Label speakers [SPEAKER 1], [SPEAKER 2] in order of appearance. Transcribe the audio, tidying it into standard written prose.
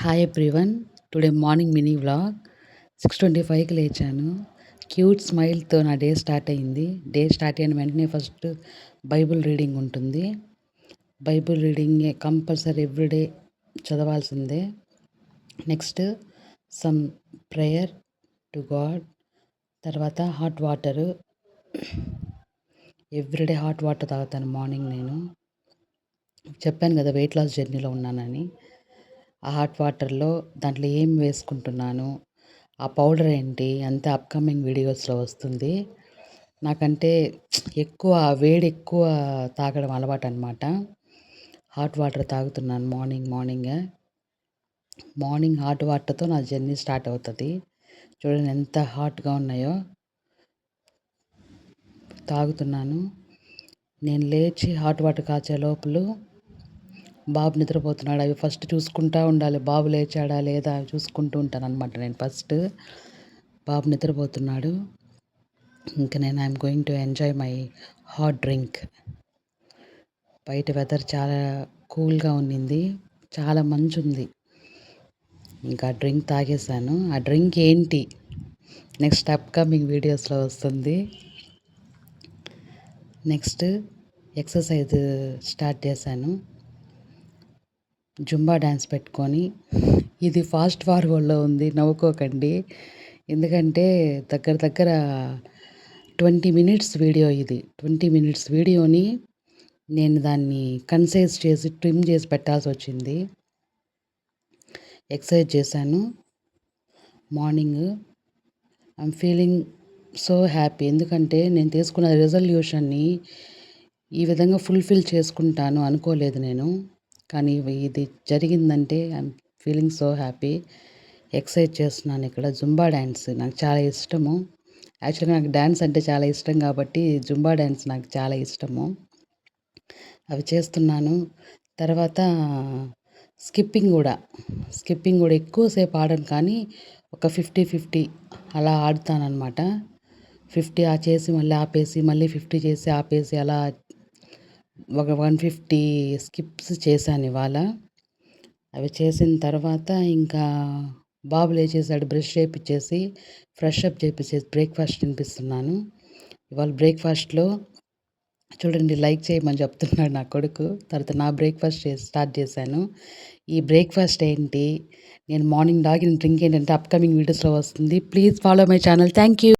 [SPEAKER 1] Hi everyone. Today morning mini vlog. 6:25కి లేచాను. Cute స్మైల్‌తో నా డే స్టార్ట్ అయింది. డే స్టార్ట్ అయిన వెంటనే ఫస్ట్ బైబిల్ రీడింగ్ ఉంటుంది. బైబిల్ రీడింగ్ కంపల్సరీ ఎవ్రీడే చదవాల్సిందే. Next some prayer to God. తర్వాత hot water. Every day hot water తాగుతాను మార్నింగ్ నేను. చెప్పాను కదా వెయిట్ లాస్ జర్నీలో ఉన్నానని. ఆ హాట్ వాటర్‌లో దాంట్లో ఏం వేసుకుంటున్నాను, ఆ పౌడర్ ఏంటి అంతా అప్‌కమింగ్ వీడియోస్‌లో వస్తుంది. నాకంటే వేడి ఎక్కువ తాగడం అలవాటనమాట. హాట్ వాటర్ తాగుతున్నాను మార్నింగే. మార్నింగ్ హాట్ వాటర్‌తో నా జర్నీ స్టార్ట్ అవుతది. చూడండి ఎంత హాట్‌గా ఉన్నాయో. తాగుతున్నాను. నేను లేచి హాట్ వాటర్ కాచే లోపల బాబు నిద్రపోతున్నాడు. అవి ఫస్ట్ చూసుకుంటా ఉండాలి. బాబు లేచాడా లేదా చూసుకుంటూ ఉంటాననమాట నేను ఫస్ట్. బాబు నిద్రపోతున్నాడు. ఇంక నేను I'm going to enjoy my hot drink. బయట వెదర్ చాలా కూల్‌గా ఉన్నింది. చాలా మంచుంది. ఇంకా డ్రింక్ తాగేసాను. ఆ డ్రింక్ ఏంటి నెక్స్ట్ అప్‌కమింగ్ వీడియోస్‌లో వస్తుంది. నెక్స్ట్ ఎక్సర్సైజ్ స్టార్ట్ చేశాను. జుంబా డాన్స్ పెట్టుకొని. ఇది ఫాస్ట్ ఫార్వర్డ్‌లో ఉంది. నవ్వుకోకండి. ఎందుకంటే దగ్గర 20 మినిట్స్ వీడియో ఇది. 20 మినిట్స్ వీడియోని నేను దాన్ని కన్సైజ్ చేసి ట్రిమ్ చేసి పెట్టాల్సొచ్చింది. ఎక్సర్సైజ్ చేశాను morning. I'm feeling so happy. ఎందుకంటే నేను తీసుకున్న రిజల్యూషన్‌ని ఈ విధంగా ఫుల్‌ఫిల్ చేసుకుంటాను అనుకోలేదు నేను. కానీ ఇది జరిగిందంటే I'm feeling so happy. Exercise చేస్తున్నాను ఇక్కడ. జుంబా డాన్స్ నాకు చాలా ఇష్టము. యాక్చువల్‌గా నాకు డాన్స్ అంటే చాలా ఇష్టం కాబట్టి జుంబా డాన్స్ నాకు చాలా ఇష్టము. అవి చేస్తున్నాను. తర్వాత స్కిప్పింగ్ గూడా ఎక్కువ సేపు ఆడను కానీ ఒక 50, 50 అలా ఆడుతాననమాట. 50 చేసి మళ్ళీ ఆపేసి, మళ్ళీ 50 చేసి ఆపేసి అలా ఒక 150 స్కిప్స్ చేశాను ఇవాళ. అవి చేసిన తర్వాత ఇంకా బాబు లేచేసాడు. బ్రష్ చేపిచ్చేసి, ఫ్రెష్ అప్ చేపిచ్చేసి బ్రేక్‌ఫాస్ట్ తినిపిస్తున్నాను. ఇవాళ బ్రేక్‌ఫాస్ట్‌లో చూడండి లైక్ చేయమని చెప్తున్నాడు నా కొడుకు. తర్వాత నా బ్రేక్‌ఫాస్ట్ స్టార్ట్ చేశాను. ఈ బ్రేక్‌ఫాస్ట్ ఏంటి, నేను మార్నింగ్ తాగిన డ్రింక్ ఏంటంటే అప్‌కమింగ్ వీడియోస్‌లో వస్తుంది. Please follow my channel. Thank you.